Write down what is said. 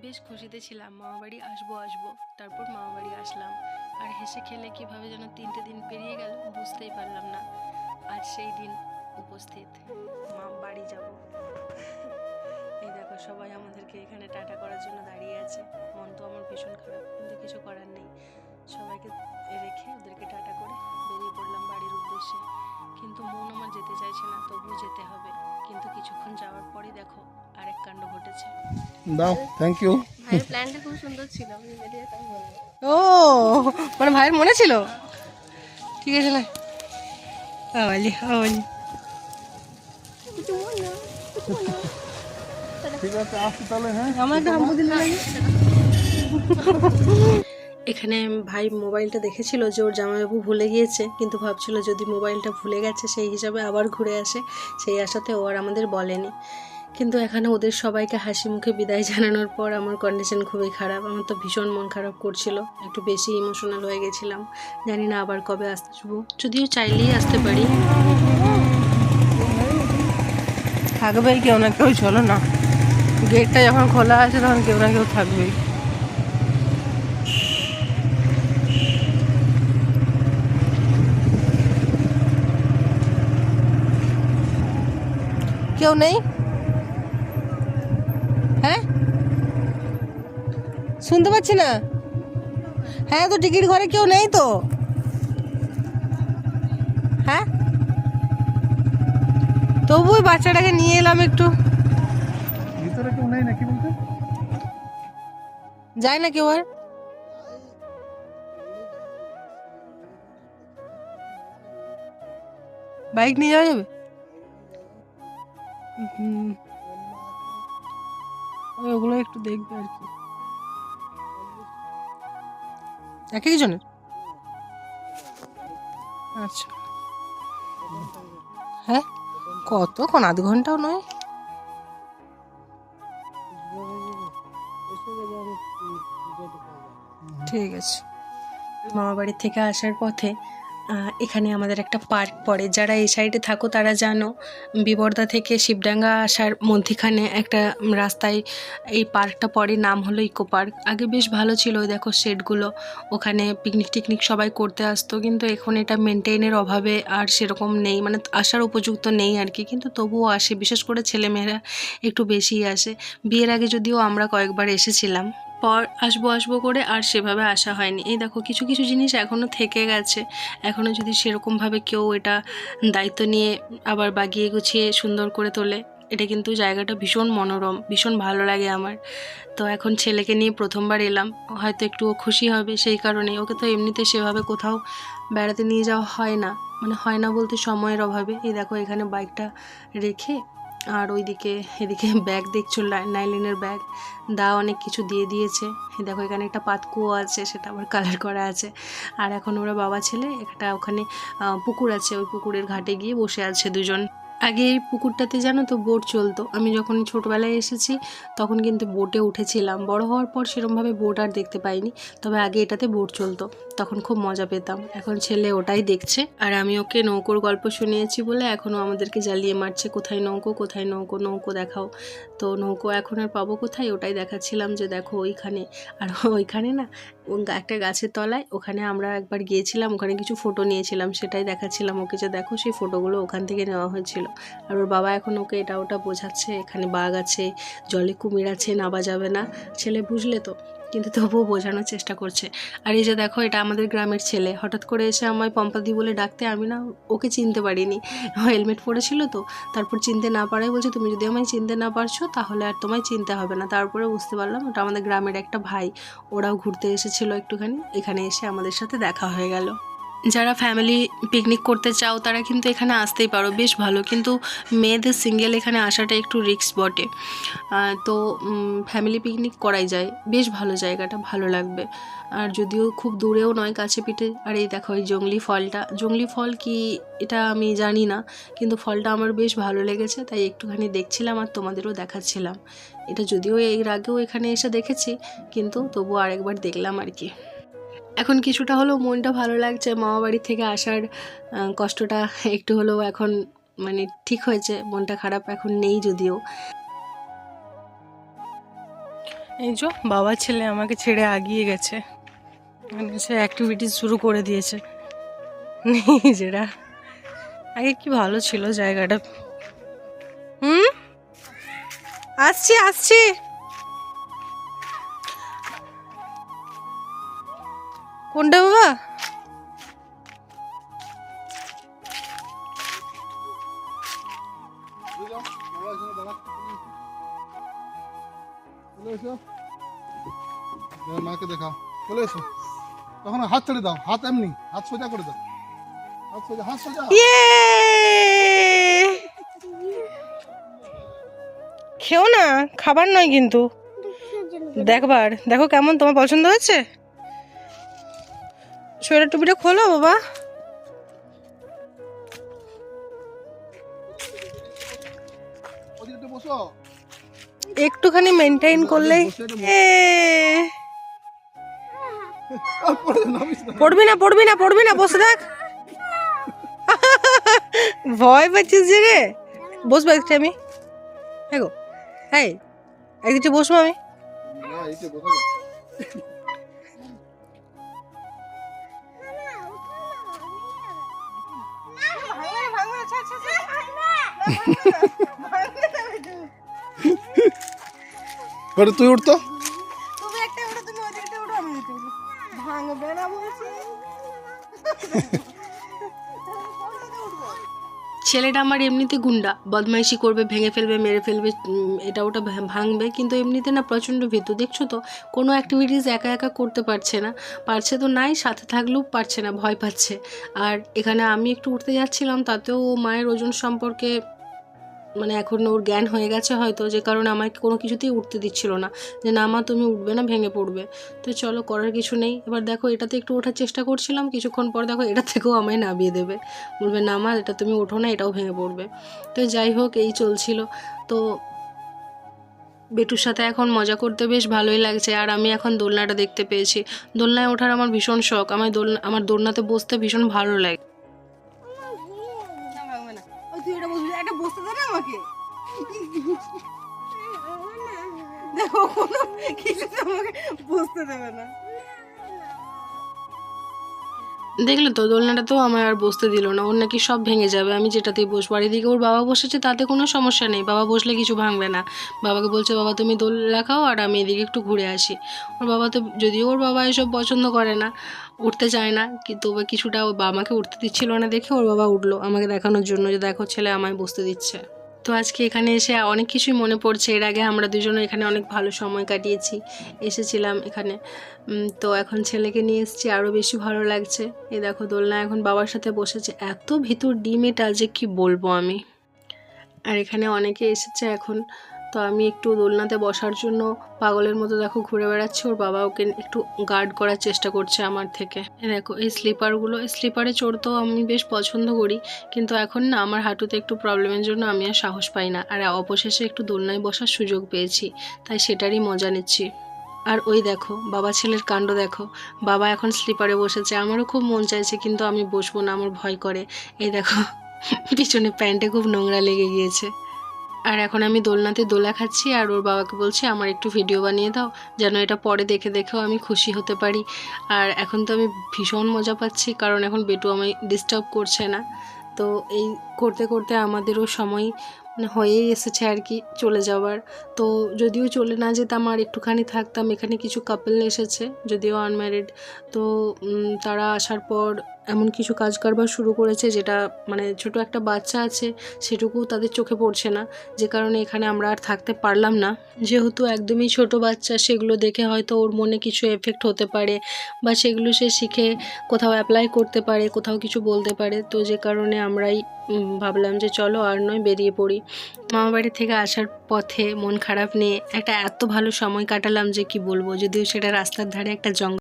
বেশ খুশিতে ছিলাম, মামাবাড়ি আসবো আসবো। তারপর মামাবাড়ি আসলাম, আর হেসে খেলে কিভাবে যেন 3টে দিন পেরিয়ে গেল বুঝতেই পারলাম না। আজ সেই দিন উপস্থিত, বাড়ি যাব। এই দেখো সবাই আমাদেরকে এখানে টাটা করার জন্য দাঁড়িয়ে আছে। মন তো আমার ভীষণ খারাপ, কিন্তু কিছু করার নেই। সবাইকে রেখে ওদেরকে টাটা করে বেরিয়ে পড়লাম বাড়ির উদ্দেশ্যে। কিন্তু মন আমার যেতে চাইছে না, তবুও যেতে হবে। কিন্তু কিছুক্ষণ যাওয়ার পরই দেখো আরেক কাণ্ড ঘটেছে। দাও, থ্যাংক ইউ। ভাইয়ের প্ল্যানটা খুব সুন্দর ছিল, ও মানে ভাইয়ের মনে ছিল। ঠিক আছে না, বলি বলি ঠিক আছে, আসি তাহলে। হ্যাঁ, আমার একটা হাম্পু দিলে লাগে। এখানে ভাই মোবাইলটা দেখেছিল যে ওর জামাইবাবু ভুলে গিয়েছে, কিন্তু ভাবছিল যদি মোবাইলটা ভুলে গেছে সেই হিসাবে আবার ঘুরে আসে, সেই আশাতে ও আর আমাদের বলেনি। কিন্তু এখানে ওদের সবাইকে হাসি মুখে বিদায় জানানোর পর আমার কন্ডিশন খুবই খারাপ। আমার তো ভীষণ মন খারাপ করছিল, একটু বেশি ইমোশনাল হয়ে গেছিলাম। জানি না আবার কবে আসবো, যদিও চাইলেই আসতে পারি। থাকবেই কেউ না কেউ, চলো না, গেটটা যখন খোলা আছে তখন কেউ না কেউ থাকবেই। কেউ নেই? হ্যাঁ, শুনতে পাচ্ছি না। হ্যাঁ, তো টিকিট ঘরে কেউ নেই তো। হ্যাঁ, তবু ওই বাচ্চাটাকে নিয়ে এলাম একটু। ভিতরে কেউ নেই নাকি বলতে? যায় না কেউ আর? বাইক নিয়ে যাওয়া যাবে? ওগুলো একটু দেখবে আর কি। এক একজনের? আচ্ছা, হ্যাঁ, কতক্ষণ, আধ ঘন্টাও নয়। ঠিক আছে। মামা বাড়ি থেকে আসার পথে এখানে আমাদের একটা পার্ক পড়ে। যারা এই সাইডে থাকো তারা জানো, বিবর্দা থেকে শিবডাঙ্গা আসার মধ্যিখানে একটা রাস্তায় এই পার্কটা পড়ে, নাম হলো ইকো পার্ক। আগে বেশ ভালো ছিল, ওই দেখো শেডগুলো, ওখানে পিকনিক টিকনিক সবাই করতে আসতো। কিন্তু এখন এটা মেনটেনের অভাবে আর সেরকম নেই, মানে আসার উপযুক্ত নেই আর কি। কিন্তু তবুও আসে, বিশেষ করে ছেলেমেয়েরা একটু বেশিই আসে। বিয়ের আগে যদিও আমরা কয়েকবার এসেছিলাম, পর আসবো আসবো করে আর সেভাবে আসা হয়নি। এই দেখো কিছু কিছু জিনিস এখনও থেকে গেছে। এখনও যদি সেরকমভাবে কেউ এটা দায়িত্ব নিয়ে আবার বাগিয়ে গুছিয়ে সুন্দর করে তোলে, এটা কিন্তু জায়গাটা ভীষণ মনোরম, ভীষণ ভালো লাগে আমার। তো এখন ছেলেকে নিয়ে প্রথমবার এলাম, হয়তো একটু ও খুশি হবে, সেই কারণে। ওকে তো এমনিতে সেভাবে কোথাও বেড়াতে নিয়ে যাওয়া হয় না, মানে হয় না বলতে সময়ের অভাবে। এই দেখো এখানে বাইকটা রেখে, আর ওইদিকে এদিকে ব্যাগ দেখছো, নাইলিনের ব্যাগ, দা অনেক কিছু দিয়ে দিয়েছে। দেখো এখানে একটা পাতকুয়ো আছে, সেটা আবার কালার করা আছে। আর এখন ওরা বাবা ছেলে একটা ওখানে পুকুর আছে, ওই পুকুরের ঘাটে গিয়ে বসে আছে দুজন। আগে এই পুকুরটাতে জানো তো বোট চলতো। আমি যখন ছোটোবেলায় এসেছি তখন কিন্তু বোটে উঠেছিলাম। বড় হওয়ার পর সেরকমভাবে বোট আর দেখতে পাইনি, তবে আগে এটাতে বোট চলতো, তখন খুব মজা পেতাম। এখন ছেলে ওটাই দেখছে, আর আমি ওকে নৌকোর গল্প শুনিয়েছি বলে এখনও আমাদেরকে জ্বালিয়ে মারছে, কোথায় নৌকো, কোথায় নৌকো, নৌকো দেখাও। তো নৌকো এখন আর পাবো কোথায়, ওটাই দেখাচ্ছিলাম যে দেখো ওইখানে। আর ওইখানে না একটা গাছের তলায়, ওখানে আমরা একবার গিয়েছিলাম, ওখানে কিছু ফটো নিয়েছিলাম, সেটাই দেখাচ্ছিলাম ওকে যে দেখো সেই ফটোগুলো ওখান থেকে নেওয়া হয়েছিল। আর ওর বাবা এখন ওকে এটা ওটা বোঝাচ্ছে, এখানে বাঘ আছে, জলে কুমির আছে, নাবা যাবে না। ছেলে বুঝলে তো, কিন্তু তবুও বোঝানোর চেষ্টা করছে। আর এই যে দেখো এটা আমাদের গ্রামের ছেলে, হঠাৎ করে এসে আমায় পম্পাদি বলে ডাকতে, আমি না ওকে চিনতে পারিনি, হেলমেট পরেছিল তো। তারপর চিনতে না পারাই বলছে তুমি যদি আমায় চিনতে না পারছো তাহলে আর তোমায় চিনতে হবে না। তারপরে বুঝতে পারলাম ওটা আমাদের গ্রামের একটা ভাই, ওরাও ঘুরতে এসেছিলো একটুখানি, এখানে এসে আমাদের সাথে দেখা হয়ে গেল। যারা ফ্যামিলি পিকনিক করতে চাও তারা কিন্তু এখানে আসতেই পারো, বেশ ভালো। কিন্তু মেয়েদের সিঙ্গেল এখানে আসাটা একটু রিস্ক বটে। তো ফ্যামিলি পিকনিক করাই যায়, বেশ ভালো, জায়গাটা ভালো লাগবে। আর যদিও খুব দূরেও নয়, কাছে পিঠে। আর এই দেখো এই জংলি ফলটা, জংলি ফল কি এটা আমি জানি না, কিন্তু ফলটা আমার বেশ ভালো লেগেছে, তাই একটুখানি দেখছিলাম আর তোমাদেরও দেখাচ্ছিলাম। এটা যদিও এর আগেও এখানে এসে দেখেছি, কিন্তু তবুও আরেকবার দেখলাম আর কি। এখন কিছুটা হলেও মনটা ভালো লাগছে, মামা বাড়ি থেকে আসার কষ্টটা একটু হলেও এখন মানে ঠিক হয়েছে, মনটা খারাপ এখন নেই যদিও। এই যে বাবা ছেলে আমাকে ছেড়ে আগিয়ে গেছে, মানে সে অ্যাক্টিভিটিস শুরু করে দিয়েছে নিজেরা। আগে কি ভালো ছিল জায়গাটা। আসছি আসছি। কোনটা বাবা? চলে এসো, মাকে দেখাও। চলে এসো, তখন হাত ছেড়ে দাও, হাত এমনি, হাত সোজা করে দাও, হাত সোজা, হাত সোজা। খেও না, খাবার নয় কিন্তু, দেখবার। দেখো কেমন, তোমার পছন্দ হয়েছে? সোয়েটার টুপিটা খোলো বাবা। ওদিকে বসো। একটুখানি মেনটেন করলেই। পড়বি না পড়বি না পড়বি না, বসে থাক। ভয় পাচ্ছিস যে রে? বসবো একটু আমি। হ্যাঁ গো, হ্যাঁ একদিকে বসবো আমি। না, এইটা বসো। পরে তুই উঠতো। তুমি একটা উঠো, তুমি ওই দিকটা উঠো, আমি এদিকে উঠি। ভাঙবে না বলছি। ছেলেটা আমার এমনিতে গুন্ডা, বদমাইশি করবে, ভেঙে ফেলবে, মেরে ফেলবে, এটা ওটা ভাঙবে, কিন্তু এমনিতে না প্রচণ্ড ভীতু। দেখছো তো, কোনো অ্যাক্টিভিটিস একা একা করতে পারছে না। পারছে তো নাই, সাথে থাকলেও পারছে না, ভয় পাচ্ছে। আর এখানে আমি একটু উঠতে যাচ্ছিলাম, তাতেও ও মায়ের ওজন সম্পর্কে মানে এখন ওর জ্ঞান হয়ে গেছে হয়তো, যে কারণে আমাকে কোনো কিছুতেই উঠতে দিচ্ছিল না, যে না মা তুমি উঠবে না, ভেঙে পড়বে। তো চলো, করার কিছু নেই। এবার দেখো, এটাতে একটু ওঠার চেষ্টা করছিলাম, কিছুক্ষণ পর দেখো এটা থেকেও আমায় নামিয়ে দেবে, বলবে না মা এটা তুমি ওঠো না, এটাও ভেঙে পড়বে। তো যাই হোক, এই চলছিল। তো বেটুর সাথে এখন মজা করতে বেশ ভালোই লাগছে। আর আমি এখন দোলনাটা দেখতে পেয়েছি। দোলনায় ওঠার আমার ভীষণ শখ, আমার দোলনাতে বসতে ভীষণ ভালো লাগে। তুই এটা বসবি, এটা বসতে দে না আমাকে। দেখো কোনো কিছুতে আমাকে বসতে দেবে না। দেখলে তো, দোলনাটাতেও আমায় আর বসতে দিল না, ওর নাকি সব ভেঙে যাবে আমি যেটাতেই বসবো। আর এদিকে ওর বাবা বসেছে, তাতে কোনো সমস্যা নেই, বাবা বসলে কিছু ভাঙবে না। বাবাকে বলছে বাবা তুমি দোলনা খাও আর আমি এদিকে একটু ঘুরে আসি। ওর বাবা তো, যদিও ওর বাবা এসব পছন্দ করে না, উঠতে চায় না, কিন্তু কিছুটা ওর বাবাকে উঠতে দিচ্ছিল না দেখে ওর বাবা উঠলো আমাকে দেখানোর জন্য, যে দেখো ছেলে আমায় বসতে দিচ্ছে। তো আজকে এখানে এসে অনেক কিছুই মনে পড়ছে। এর আগে আমরা দুজনে এখানে অনেক ভালো সময় কাটিয়েছি, এসেছিলাম এখানে। তো এখন ছেলেকে নিয়ে এসেছি, আরও বেশি ভালো লাগছে। এই দেখো দোলনা এখন বাবার সাথে বসেছে, এত ভিতর ডিম এটা যে কি বলবো আমি। আর এখানে অনেকে এসেছে এখন। তো আমি একটু দোলনাতে বসার জন্য পাগলের মতো দেখো ঘুরে বেড়াচ্ছি, ওর বাবা ওকে একটু গার্ড করার চেষ্টা করছে আমার থেকে। দেখো এই স্লিপারগুলো, এই স্লিপারে চড়তেও আমি বেশ পছন্দ করি, কিন্তু এখন না আমার হাঁটুতে একটু প্রবলেমের জন্য আমি আর সাহস পাই না। আর অবশেষে একটু দোলনায় বসার সুযোগ পেয়েছি, তাই সেটারই মজা নিচ্ছি। আর ওই দেখো বাবা ছেলের কাণ্ড দেখো, বাবা এখন স্লিপারে বসেছে, আমারও খুব মন চাইছে কিন্তু আমি বসবো না, আমার ভয় করে। এই দেখো পিছনে প্যান্টে খুব নোংরা লেগে গিয়েছে। আর এখন আমি দোলনাতে দোলা খাচ্ছি, আর ওর বাবাকে বলছি আমার একটু ভিডিও বানিয়ে দাও, যেন এটা পরে দেখে দেখেও আমি খুশি হতে পারি। আর এখন তো আমি ভীষণ মজা পাচ্ছি, কারণ এখন বেটু আমায় ডিস্টার্ব করছে না। তো এই করতে করতে আমাদেরও সময় মানে হয়েই এসেছে আর কি চলে যাওয়ার। তো যদিও চলে না যেতাম আর একটুখানি থাকতাম, এখানে কিছু কাপল এসেছে যদিও আনম্যারিড। তো তারা আসার পর এমন কিছু কাজ কারবার শুরু করেছে, যেটা মানে ছোট একটা বাচ্চা আছে সেটুকু তাদের চোখে পড়ছে না, যে কারণে এখানে আমরা আর থাকতে পারলাম না। যেহেতু একদমই ছোট বাচ্চা, সেগুলো দেখে হয়তো ওর মনে কিছু এফেক্ট হতে পারে, বা সেগুলো সে শিখে কোথাও অ্যাপ্লাই করতে পারে, কোথাও কিছু বলতে পারে। তো যে কারণে আমরাই ভাবলাম যে চলো আর নয়, বেরিয়ে পড়ি। মামাবাড়ি থেকে আসার পথে মন খারাপ নিয়ে একটা এত ভালো সময় কাটালাম যে কি বলবো, যদিও সেটা রাস্তার ধারে একটা জঙ্গল।